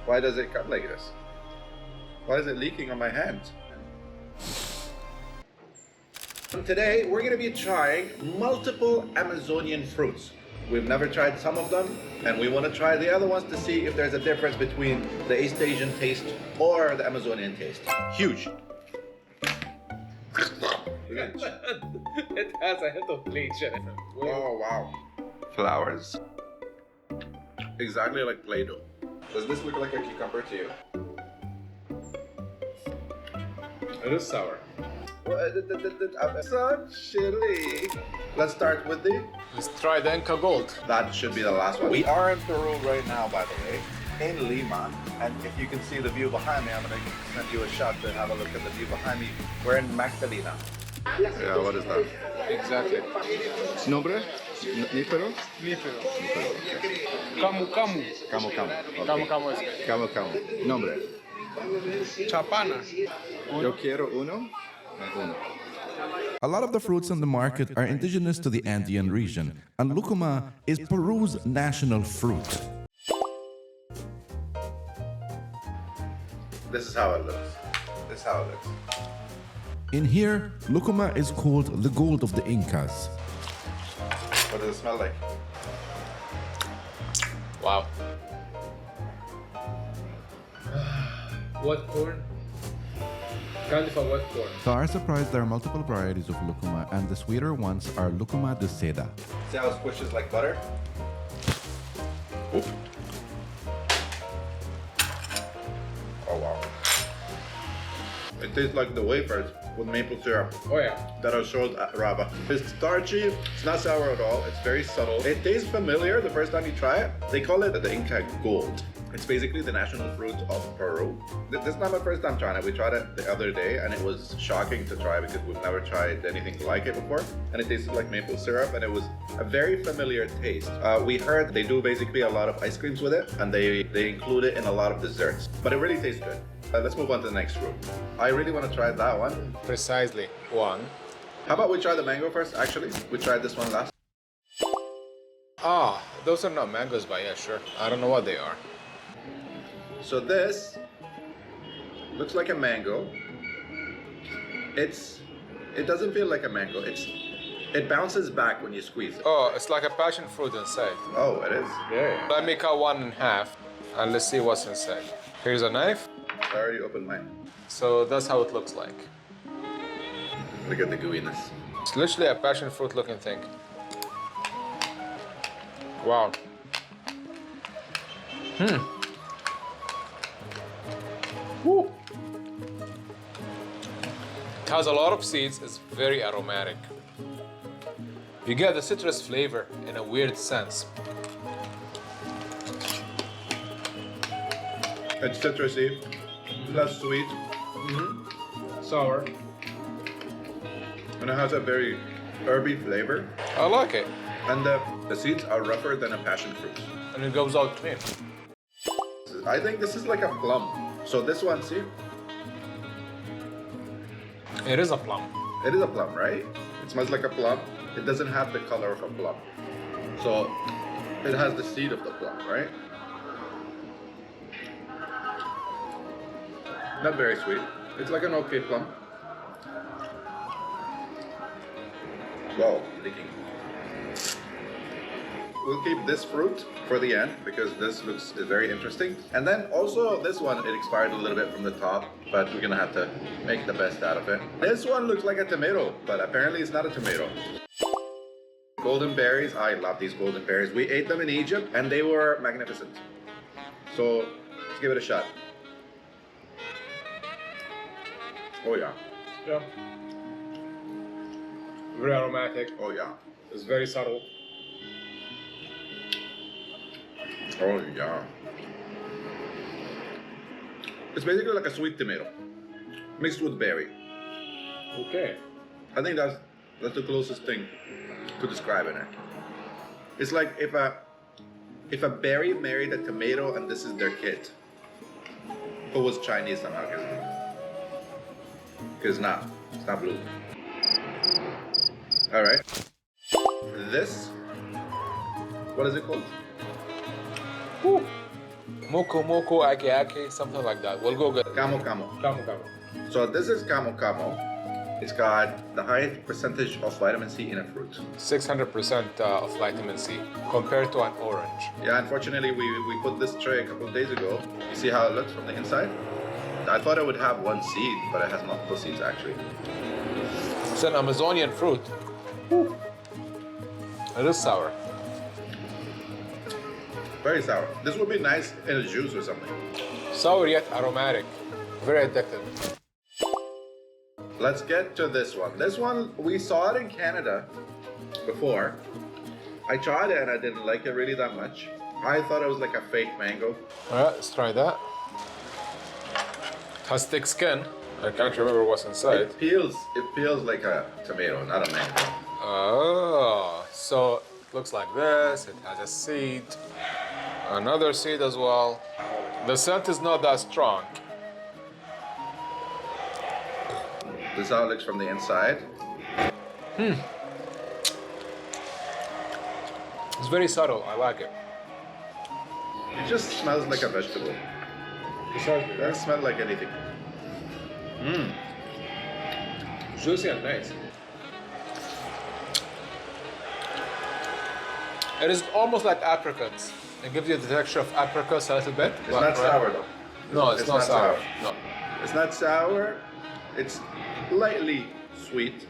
Why does it come like this? Why is it leaking on my hand? Today, we're gonna be trying multiple Amazonian fruits. We've never tried some of them, and we want to try the other ones to see if there's a difference between the East Asian taste or the Amazonian taste. Huge. It has a hint of bleach in it. Oh wow. Flowers. Exactly like Play-Doh. Does this look like a cucumber to you? It is sour. So chilly. Let's start with the... Let's try the Inca Gold. That should be the last one. We are in Peru right now, by the way, in Lima. And if you can see the view behind me, I'm going to send you a shot to have a look at the view behind me. We're in Magdalena. Yeah, what is that? Exactly. Nombre? Nispero? Nispero. Okay. Camu. Camu. Okay. Camu is good. Camu. Nombre? Chapana. Yo quiero uno. Uno. A lot of the fruits on the market are indigenous to the Andean region, and Lucuma is Peru's national fruit. This is how it looks. In here, Lucuma is called the gold of the Incas. What does it smell like? Wow. What corn? Candy for what corn? To our surprise, there are multiple varieties of Lucuma, and the sweeter ones are Lucuma de Seda. See how it squishes like butter? Oop. Oh wow. It tastes like the wafers with maple syrup. Oh yeah. That are sold at Raba. It's starchy, it's not sour at all, it's very subtle. It tastes familiar the first time you try it. They call it the Inca Gold. It's basically the national fruit of Peru. This is not my first time trying it. We tried it the other day and it was shocking to try because we've never tried anything like it before. And it tasted like maple syrup and it was a very familiar taste. We heard they do basically a lot of ice creams with it and they include it in a lot of desserts. But it really tastes good. Let's move on to the next fruit. I really want to try that one. Precisely. One. How about we try the mango first, actually? We tried this one last. Ah, those are not mangoes, but yeah, sure. I don't know what they are. So this looks like a mango. It doesn't feel like a mango. It bounces back when you squeeze it. Oh, it's like a passion fruit inside. Oh, it is? Yeah. Let me cut one in half and let's see what's inside. Here's a knife. I already opened mine. So that's how it looks like. Look at the gooiness. It's literally a passion fruit looking thing. Wow. Woo. It has a lot of seeds, it's very aromatic. You get the citrus flavor in a weird sense. It's citrusy, less sweet, Sour. and it has a very herby flavor. I like it. And the seeds are rougher than a passion fruit. And it goes out clean. I think this is like a plum. So this one, see? It is a plum. It is a plum, right? It smells like a plum. It doesn't have the color of a plum. So it has the seed of the plum, right? Not very sweet. It's like an okay plum. Wow, leaking. We'll keep this fruit for the end because this looks very interesting. And then also this one, it expired a little bit from the top, but we're gonna have to make the best out of it. This one looks like a tomato, but apparently it's not a tomato. Golden berries, I love these golden berries. We ate them in Egypt and they were magnificent. So let's give it a shot. Oh yeah. Yeah. Very aromatic. Oh yeah. It's very subtle. Oh yeah. It's basically like a sweet tomato mixed with berry. Okay. I think that's the closest thing to describing it. It's like if a berry married a tomato and this is their kid, who was Chinese somehow, because it's not blue. All right. This, what is it called? Woo. Muku Muku, Ake Ake, something like that. We'll go get it. Camu Camu. Camu Camu. So this is Camu Camu. It's got the highest percentage of vitamin C in a fruit. 600% of vitamin C compared to an orange. Yeah, unfortunately, we put this tray a couple of days ago. You see how it looks from the inside? I thought it would have one seed, but it has multiple seeds actually. It's an Amazonian fruit. Woo. It is sour. Very sour. This would be nice in a juice or something. Sour yet aromatic. Very addictive. Let's get to this one. This one, we saw it in Canada before. I tried it and I didn't like it really that much. I thought it was like a fake mango. Alright, let's try that. Has thick skin. I can't remember what's inside. It peels like a tomato, not a mango. Oh, so it looks like this. It has a seed. Another seed as well. The scent is not that strong. This is how it looks from the inside. It's very subtle. I like it. It just smells like a vegetable. It doesn't smell like anything. Juicy and nice. It is almost like apricots. It gives you the texture of apricots a little bit. It's not sour though. No, it's not sour. No. It's not sour. It's lightly sweet.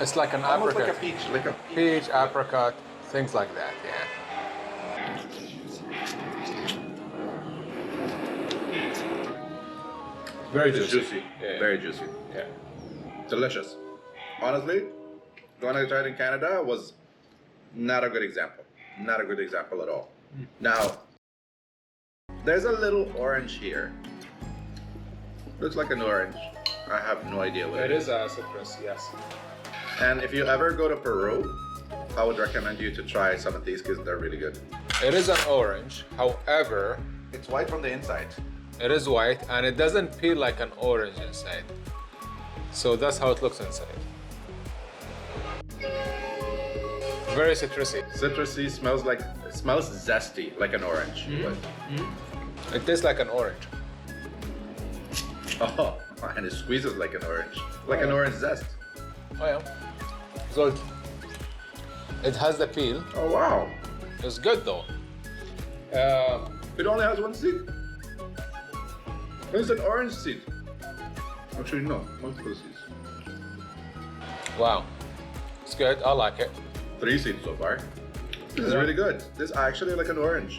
It's like an Almost apricot. like a peach. Like a Peach, apricot, things like that, yeah. Very It's juicy. juicy. Yeah. Very juicy. Yeah. Delicious. Honestly, the one I tried in Canada was not a good example. Not a good example at all. Now, there's a little orange here. Looks like an orange. I have no idea what It is a citrus, yes. And if you ever go to Peru, I would recommend you to try some of these because they're really good. It is an orange, however, It's white from the inside. it is white and it doesn't peel like an orange inside. So that's how it looks inside. Very citrusy. Citrusy, it smells zesty, like an orange. It tastes like an orange. Oh, and it squeezes like an orange. Like an orange zest. Oh yeah. So it has the peel. Oh wow. It's good though. It only has one seed. It's an orange seed. Actually no, multiple seeds. Wow. It's good. I like it. 3 seeds so far. This is really good. This is actually like an orange.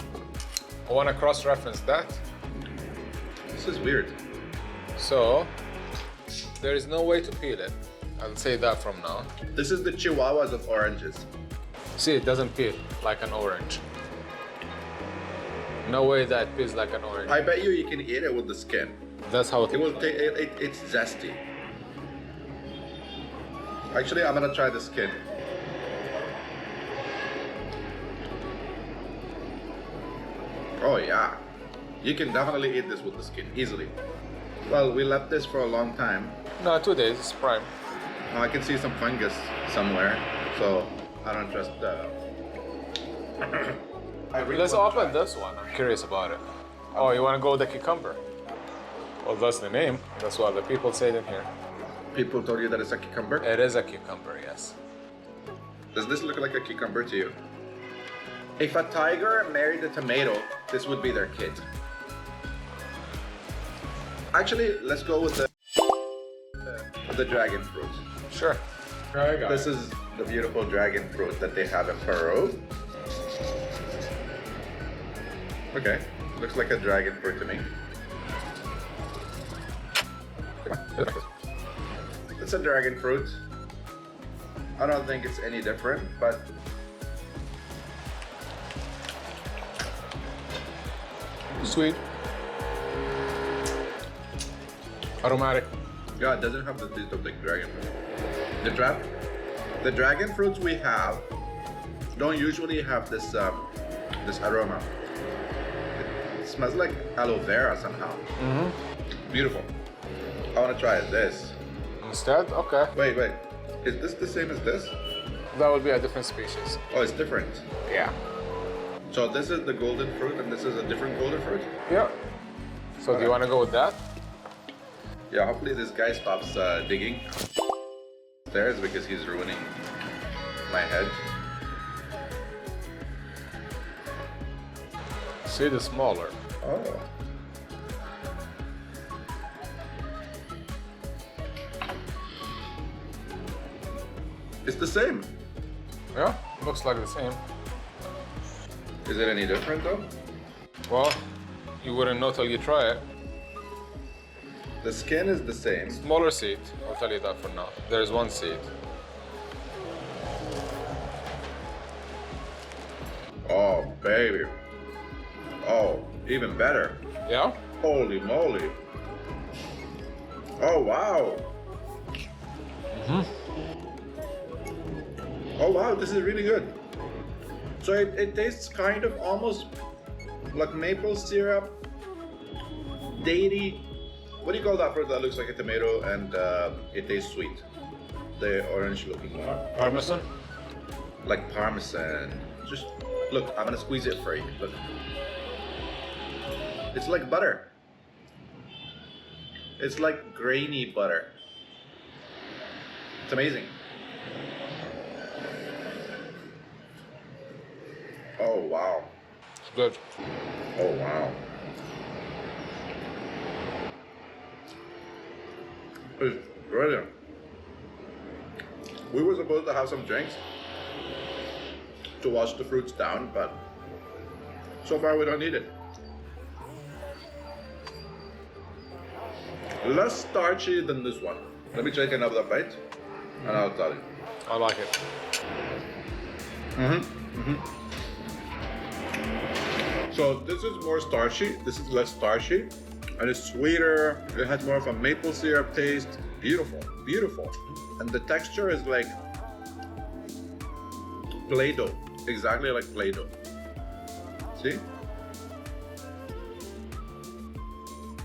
I want to cross-reference that. This is weird. So there is no way to peel it. I'll say that from now. This is the chihuahuas of oranges. See, it doesn't peel like an orange. No way that peels like an orange. I bet you can eat it with the skin. That's how it It will it's zesty. Actually, I'm gonna try the skin. Oh yeah, you can definitely eat this with the skin easily. Well, we left this for a long time. No, 2 days. It's prime. Now I can see some fungus somewhere, so I don't trust. Let's open this one. I'm curious about it. Oh, you want to go with the cucumber? Well, that's the name. That's what the people say in here. People told you that it's a cucumber. It is a cucumber, yes. Does this look like a cucumber to you? If a tiger married a tomato, this would be their kid. Actually, let's go with the dragon fruit. Sure. This is the beautiful dragon fruit that they have in Peru. Okay, looks like a dragon fruit to me. It's a dragon fruit. I don't think it's any different, but Sweet. Aromatic. yeah, it doesn't have the taste of the dragon fruit. The dragon fruits we have don't usually have this this aroma. It smells like aloe vera somehow. Beautiful. I want to try this. Instead, okay. Wait. Is this the same as this? That would be a different species. Oh, it's different. Yeah. So this is the golden fruit and this is a different golden fruit? Yeah. So do you want to go with that? Yeah, hopefully this guy stops digging stairs because he's ruining my head. Seed is smaller. Oh. It's the same. Yeah, looks like the same. Is it any different though? Well, you wouldn't know till you try it. The skin is the same. Smaller seed, I'll tell you that for now. There's one seed. Oh, baby. Oh, even better. Yeah? Holy moly. Oh, wow. Oh, wow, this is really good. So it tastes kind of almost like maple syrup, datey. What do you call that fruit that looks like a tomato and it tastes sweet? The orange looking one. Parmesan? Like Parmesan. Just look, I'm gonna squeeze it for you. Look. It's like butter. It's like grainy butter. It's amazing. Oh wow. It's good. Oh wow. It's brilliant. We were supposed to have some drinks to wash the fruits down, but so far we don't need it. Less starchy than this one. Let me take another bite and I'll tell you. I like it. So this is more starchy, this is less starchy, and it's sweeter. It has more of a maple syrup taste. Beautiful, beautiful. And the texture is like Play-Doh, exactly like Play-Doh. See?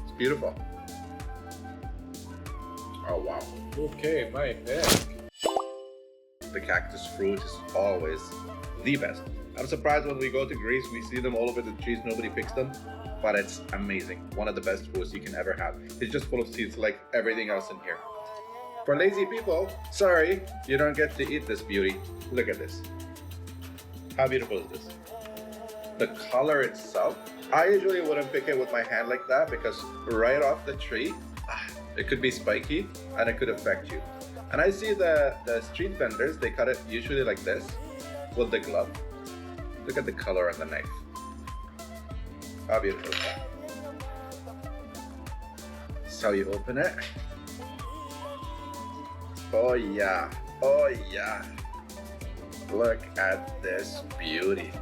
It's beautiful. Oh wow. Okay, my pick. The cactus fruit is always the best. I'm surprised when we go to Greece, we see them all over the trees, nobody picks them, but it's amazing. One of the best fruits you can ever have. It's just full of seeds like everything else in here. For lazy people, sorry, you don't get to eat this beauty. Look at this. How beautiful is this? The color itself, I usually wouldn't pick it with my hand like that because right off the tree, it could be spiky and it could affect you. And I see the street vendors, they cut it usually like this with the glove. Look at the color on the knife. How beautiful is that? This is how you open it. Oh yeah, oh yeah. Look at this beauty.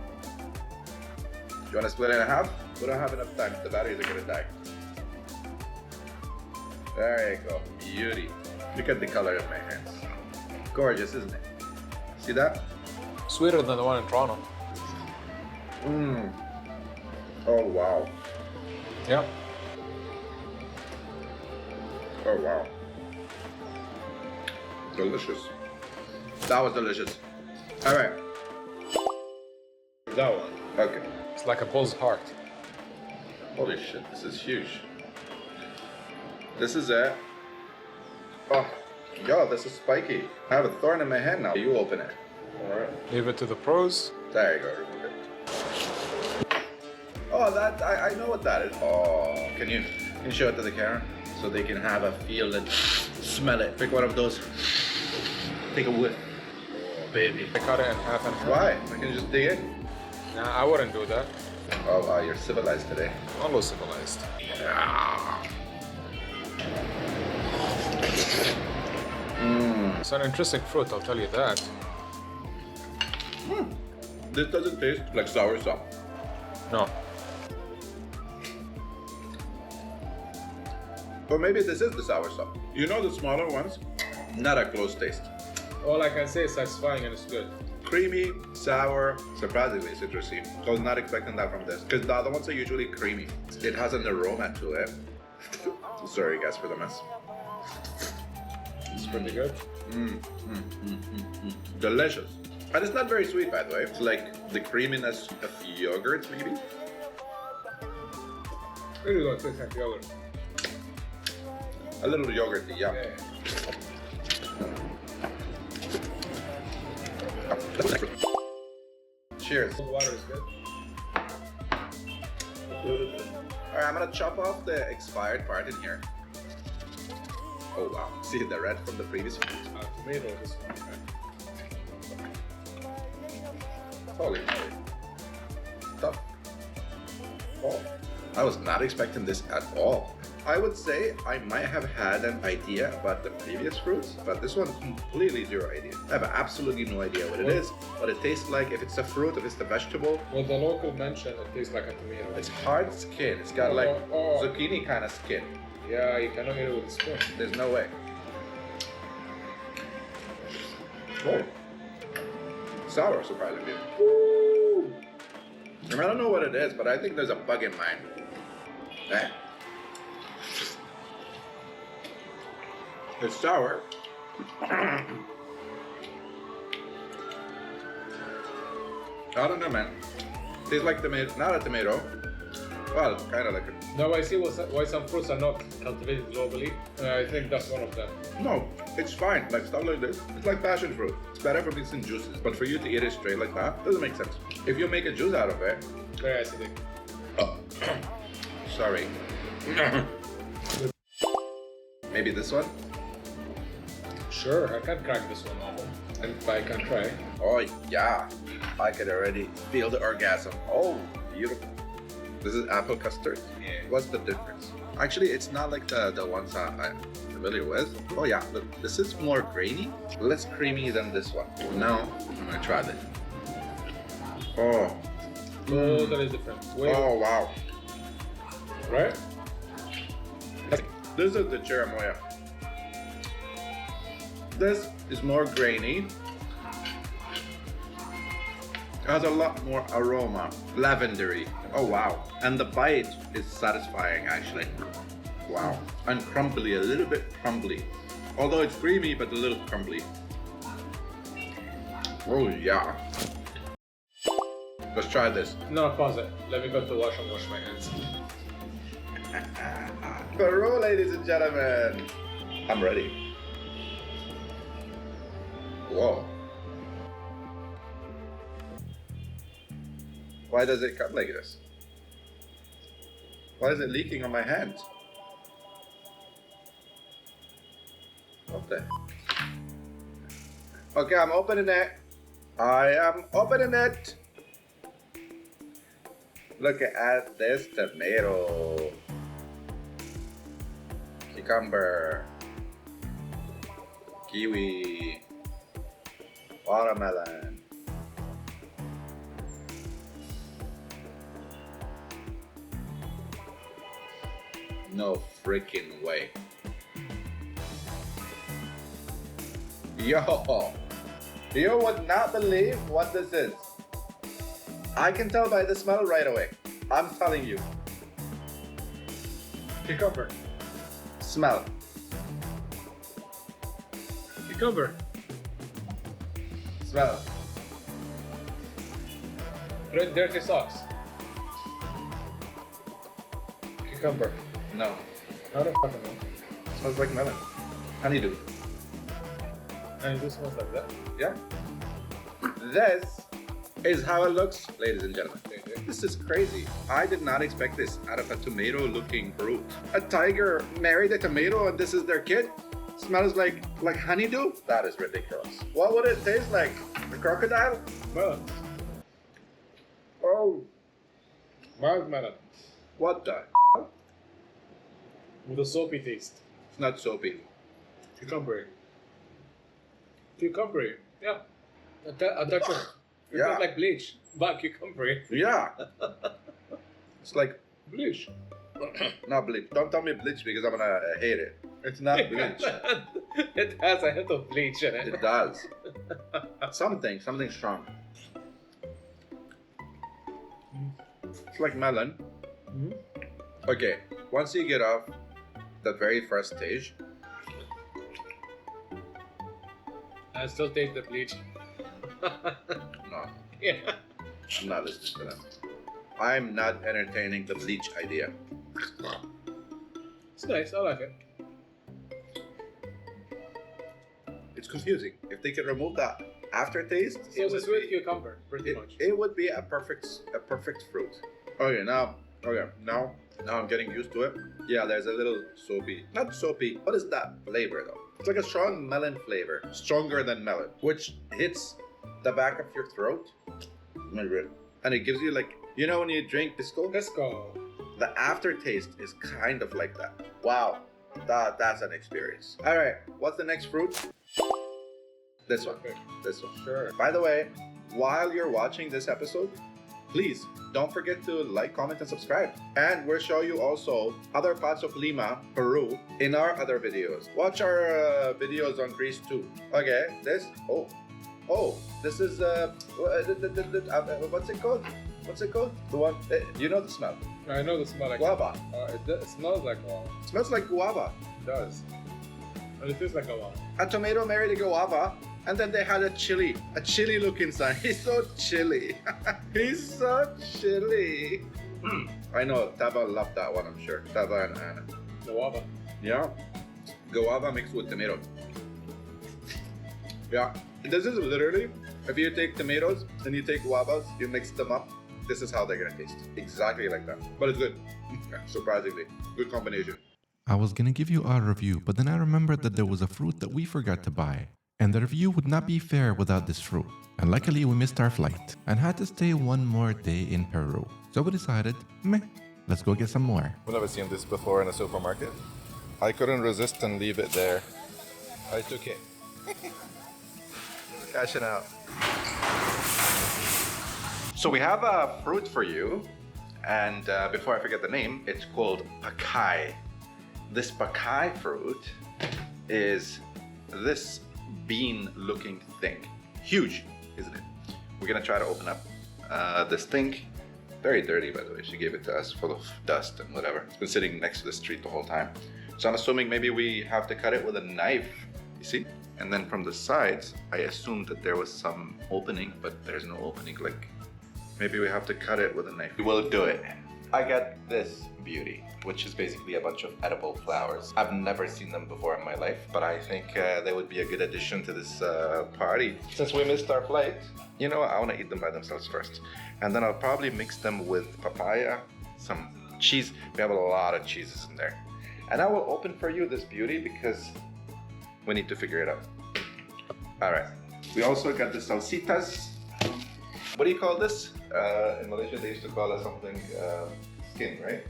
You want to split it in half? We don't have enough time, the batteries are gonna die. There you go, beauty. Look at the color in my hands. Gorgeous, isn't it? See that? Sweeter than the one in Toronto. Mmm. Oh wow. Yeah. Oh wow. Delicious. That was delicious. All right. That one. Okay. It's like a bull's heart. Holy shit, this is huge. This is it. Oh, yo, this is spiky. I have a thorn in my hand now. You open it. All right. Leave it to the pros. There you go, remove it. Oh, that, I know what that is. Oh, can you show it to the camera? So they can have a feel and smell it. Pick one of those. Take a whiff. Oh, baby. I cut it in half and half. Why? I can just dig in. Nah, I wouldn't do that. Oh, wow, you're civilized today. Almost civilized. It's an interesting fruit, I'll tell you that. This doesn't taste like soursop. No. Or maybe this is the soursop. You know the smaller ones? Not a close taste. All I can say is satisfying and it's good. Creamy, sour, surprisingly citrusy. I was not expecting that from this, because the other ones are usually creamy. It has an aroma to it. Sorry guys for the mess. It's pretty good. Delicious. And it's not very sweet, by the way. It's like the creaminess of yogurt, maybe. Really don't taste like yogurt. A little yogurty, yeah. Cheers. The water is good. Alright, I'm gonna chop off the expired part in here. Oh wow. See the red from the previous one? Tomato, this one. Holy moly. Tough. Oh. I was not expecting this at all. I would say I might have had an idea about the previous fruits, but this one completely zero idea. I have absolutely no idea what it is, what it tastes like, if it's a fruit, if it's a vegetable. Well, the local mentioned it tastes like a tomato. It's hard skin. It's got like zucchini kind of skin. Yeah, you cannot eat it with a spoon. There's no way. Oh. Sour, surprisingly. Woo! I don't know what it is, but I think there's a bug in mine. Eh. It's sour. I don't know, man. Tastes like tomato, not a tomato. Well, kind of like a... Now I see why some fruits are not cultivated globally. I think that's one of them. No, it's fine. Like stuff like this, it's like passion fruit. It's better for mixing juices, but for you to eat it straight like that doesn't make sense. If you make a juice out of it, Very acidic. oh, sorry. Maybe this one. Sure, I can crack this one open. And I can try. Oh yeah, I could already feel the orgasm. Oh, beautiful. This is apple custard. Yeah. What's the difference? Actually, it's not like the ones I'm familiar with. Oh yeah, look, this is more grainy, less creamy than this one. Now, I'm gonna try this. Oh. Totally different. Wait. Oh wow. Right? This is the Cherimoya. This is more grainy. It has a lot more aroma, lavendery. Oh wow. And the bite is satisfying actually. Wow. And crumbly, a little bit crumbly. Although it's creamy, but a little crumbly. Oh yeah. Let's try this. No, pause it. Let me go to the wash and wash my hands. Peru, ladies and gentlemen. I'm ready. Whoa. Why does it cut like this? Why is it leaking on my hand? What the? Okay, I'm opening it. I am opening it. Look at this tomato. Cucumber. Kiwi. Watermelon. No freaking way. Yo, you would not believe what this is. I can tell by the smell right away. I'm telling you. Cucumber. Smell. Cucumber. Smell. Red dirty socks. Cucumber. No. I don't fucking know. Smells like melon. Honeydew. And this smells like that. Yeah. This is how it looks, ladies and gentlemen. This is crazy. I did not expect this out of a tomato-looking fruit. A tiger married a tomato and this is their kid? Smells like honeydew? That is ridiculous. What would it taste like? A crocodile? Melon. Oh, Mild melon. what the? With a soapy taste. It's not soapy. Cucumber. Cucumber. Yeah. A touch of. It Yeah. tastes like bleach. But cucumber. Yeah. It's like, Bleach. not bleach. Don't tell me bleach because I'm gonna hate it. It's not bleach. It has a hint of bleach in it. It does. Something strong. It's like melon. Mhm. Okay, once you get off the very first stage, I still taste the bleach. No, Yeah. I'm not listening to them. I'm not entertaining the bleach idea. It's nice. I like it. It's confusing. If they could remove that aftertaste, So it's a sweet cucumber, pretty much. it would be a perfect fruit. Now I'm getting used to it. Yeah, there's a little soapy. Not soapy. What is that flavor though? It's like a strong melon flavor, stronger than melon, which hits the back of your throat, and it gives you like, you know when you drink pisco? Let's go. The aftertaste is kind of like that. Wow, that's an experience. All right, what's the next fruit? This one. Okay. This one. Sure. By the way, while you're watching this episode, please don't forget to like, comment, and subscribe. And we'll show you also other parts of Lima, Peru, in our other videos. Watch our videos on Greece too. Okay, this. This is what's it called? What's it called? The one. You know the smell. I know the smell like Guava. It smells like guava. It smells like guava. It does. And it tastes like guava. A tomato married a guava, and then they had a chili look inside. He's so chilly. He's so chilly. I know, Taba loved that one, I'm sure. Taba and Anna. Guava. Yeah. Guava mixed with tomato. Yeah. This is literally, if you take tomatoes and you take guavas, you mix them up, this is how they're gonna taste. Exactly like that. But it's good. Surprisingly. Good combination. I was gonna give you our review, but then I remembered that there was a fruit that we forgot to buy. And the review would not be fair without this fruit. And luckily we missed our flight and had to stay one more day in Peru. So we decided, let's go get some more. I've never seen this before in a supermarket. I couldn't resist and leave it there. I took it. Cashing out. So we have a fruit for you. And before I forget the name, it's called Pacay. This Pacay fruit is this bean-looking thing. Huge, isn't it? We're gonna try to open up this thing. Very dirty, by the way. She gave it to us, full of dust and whatever. It's been sitting next to the street the whole time. So I'm assuming maybe we have to cut it with a knife, you see? And then from the sides, I assumed that there was some opening, but there's no opening. Like, maybe we have to cut it with a knife. We will do it. I got this beauty, which is basically a bunch of edible flowers. I've never seen them before in my life, but I think they would be a good addition to this party. Since we missed our flight, you know what? I want to eat them by themselves first. And then I'll probably mix them with papaya, some cheese. We have a lot of cheeses in there. And I will open for you this beauty because we need to figure it out. All right. We also got the salsitas. What do you call this? In Malaysia, they used to call it something skin, right?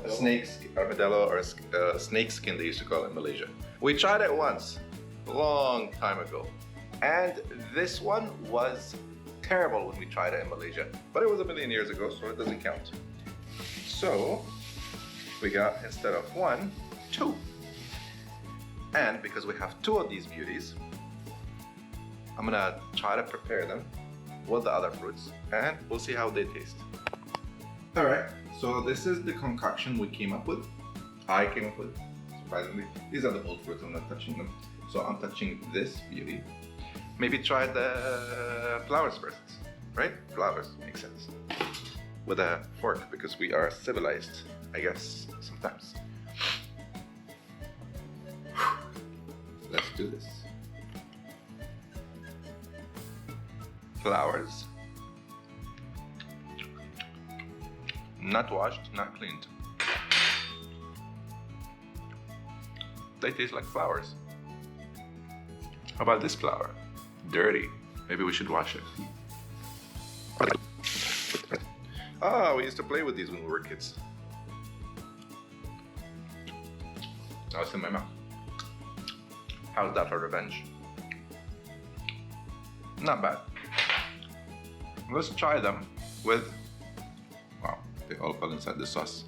A snake armadillo or a snake skin, they used to call it in Malaysia. We tried it once, a long time ago. And this one was terrible when we tried it in Malaysia. But it was a million years ago, so it doesn't count. So, we got, instead of one, two. And because we have two of these beauties, I'm gonna try to prepare them with the other fruits, and we'll see how they taste. All right, so this is the concoction we came up with. I came up with, surprisingly. These are the old fruits, I'm not touching them. So I'm touching this beauty. Maybe try the flowers first, right? Flowers, makes sense. With a fork, because we are civilized, I guess, sometimes. Let's do this. Flowers. Not washed, not cleaned. They taste like flowers. How about this flower? Dirty. Maybe we should wash it. Ah, we used to play with these when we were kids. Now it's in my mouth. How's that for revenge? Not bad. Let's try them with, wow, they all fell inside the sauce.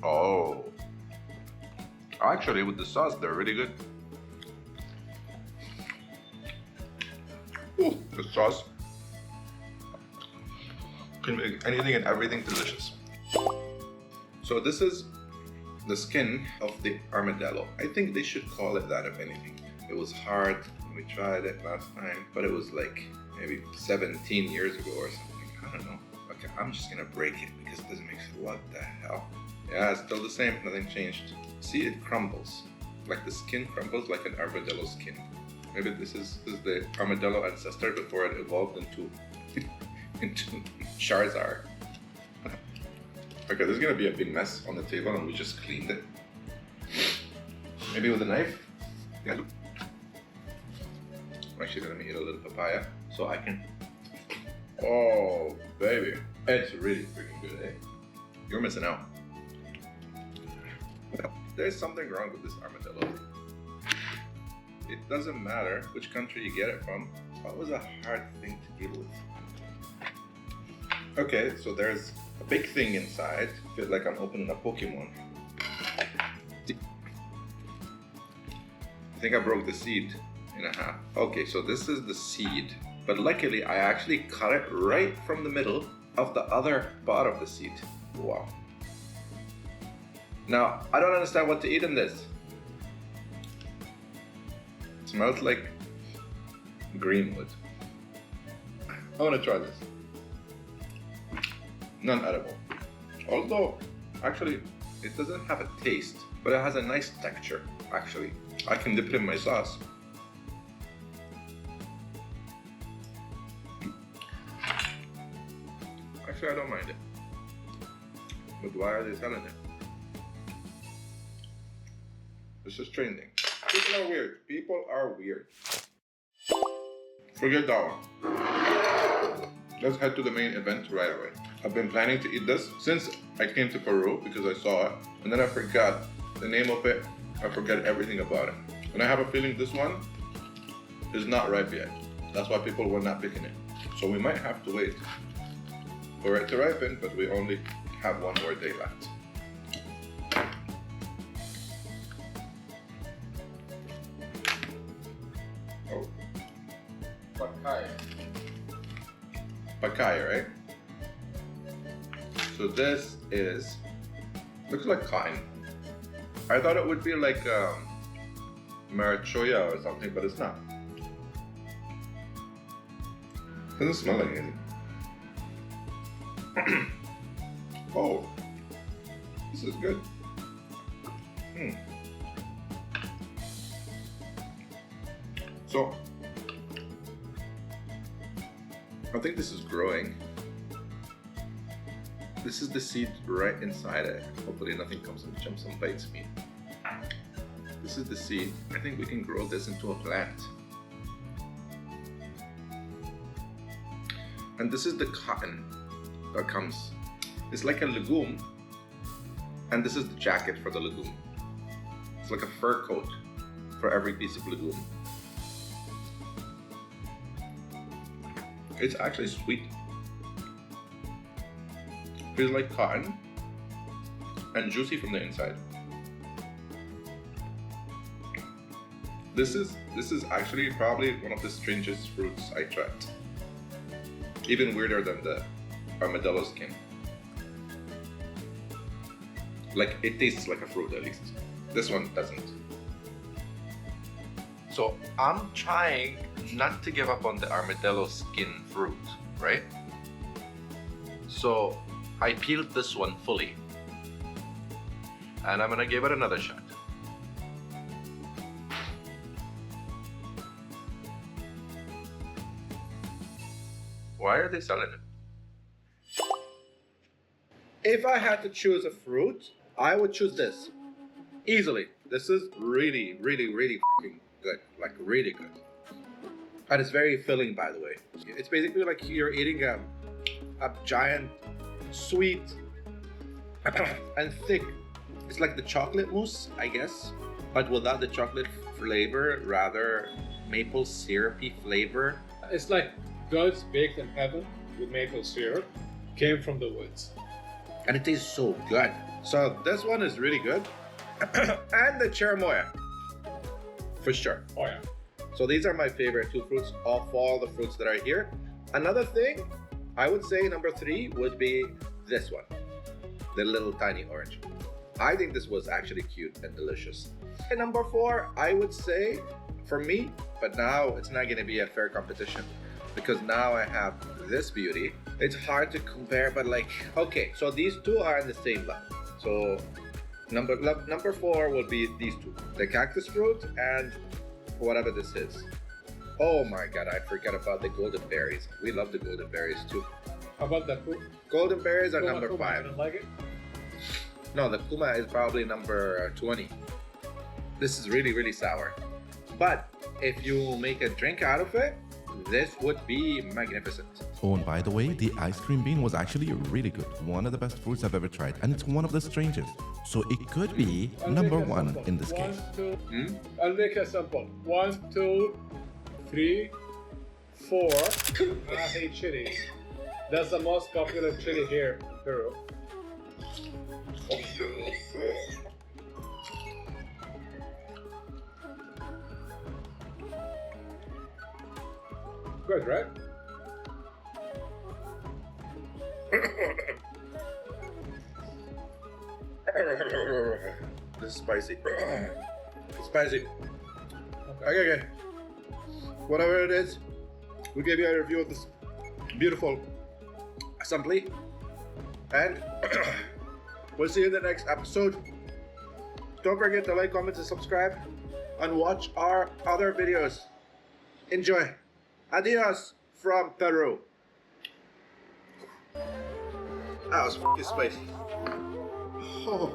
Oh, actually with the sauce, they're really good. Ooh, the sauce can make anything and everything delicious. So this is the skin of the armadillo. I think they should call it that if anything. It was hard when we tried it last time, but it was like maybe 17 years ago or something. I don't know. Okay, I'm just gonna break it because it doesn't make sense. What the hell? Yeah, it's still the same, nothing changed. See, it crumbles. Like the skin crumbles like an armadillo skin. Maybe this is the armadillo ancestor before it evolved into Charizard. Okay, there's gonna be a big mess on the table and we just cleaned it. Maybe with a knife? Yeah. I'm actually gonna eat a little papaya so I can. Oh, baby. It's really freaking good, eh? You're missing out. There's something wrong with this armadillo. It doesn't matter which country you get it from. It's always a hard thing to deal with. Okay, so there's a big thing inside. Feels like I'm opening a Pokemon. I think I broke the seed in half. Okay, so this is the seed. But luckily, I actually cut it right from the middle of the other part of the seed. Wow. Now, I don't understand what to eat in this. It smells like green wood. I want to try this. Non-edible. Although, actually, it doesn't have a taste, but it has a nice texture, actually. I can dip it in my sauce. Actually, I don't mind it. But why are they selling it? This is trending. People are weird. People are weird. Forget that one. Let's head to the main event right away. I've been planning to eat this since I came to Peru because I saw it. And then I forgot the name of it. I forget everything about it. And I have a feeling this one is not ripe yet. That's why people were not picking it. So we might have to wait for it to ripen, but we only have one more day left. Oh. Pacay. Pacay, right? So this is, looks like cotton. I thought it would be like marichoya or something, but it's not. Doesn't smell like anything. Oh, this is good. So, I think this is growing. This is the seed right inside it. Hopefully nothing comes and jumps and bites me. This is the seed. I think we can grow this into a plant. And this is the cotton that comes. It's like a legume. And this is the jacket for the legume. It's like a fur coat for every piece of legume. It's actually sweet. Feels like cotton and juicy from the inside. This is actually probably one of the strangest fruits I tried. Even weirder than the armadillo skin. Like, it tastes like a fruit at least. This one doesn't. So I'm trying not to give up on the armadillo skin fruit, right? So I peeled this one fully. And I'm gonna give it another shot. Why are they selling it? If I had to choose a fruit, I would choose this. Easily. This is really, really, really fucking good. Like, really good. And it's very filling, by the way. It's basically like you're eating a giant, sweet, and thick. It's like the chocolate mousse, I guess, but without the chocolate flavor, rather maple syrupy flavor. It's like goods baked in heaven with maple syrup came from the woods. And it tastes so good. So this one is really good. And the Cherimoya, for sure. Oh yeah. So these are my favorite two fruits of all the fruits that are here. Another thing, I would say number 3 would be this one. The little tiny orange. I think this was actually cute and delicious. And number 4, I would say, for me, but now it's not gonna be a fair competition because now I have this beauty. It's hard to compare, but like, okay, so these two are in the same level. So number 4 would be these two, the cactus fruit and whatever this is. Oh my god, I forgot about the golden berries. We love the golden berries too. How about the fruit? Golden berries are Kuma, number Kuma, 5. You don't like it? No, the Kuma is probably number 20. This is really, really sour. But if you make a drink out of it, this would be magnificent. Oh, and by the way, the ice cream bean was actually really good. One of the best fruits I've ever tried, and it's one of the strangest. So it could be number 1 in this case. I'll make a sample. 1, 2, 3, 4. I hate chili. That's the most popular chili here in Peru. Good, right? This is spicy. Spicy. Okay. Whatever it is, we gave you a review of this beautiful assembly. And we'll see you in the next episode. Don't forget to like, comment, and subscribe. And watch our other videos. Enjoy. Adios from Peru. That was f***ing spicy. Oh.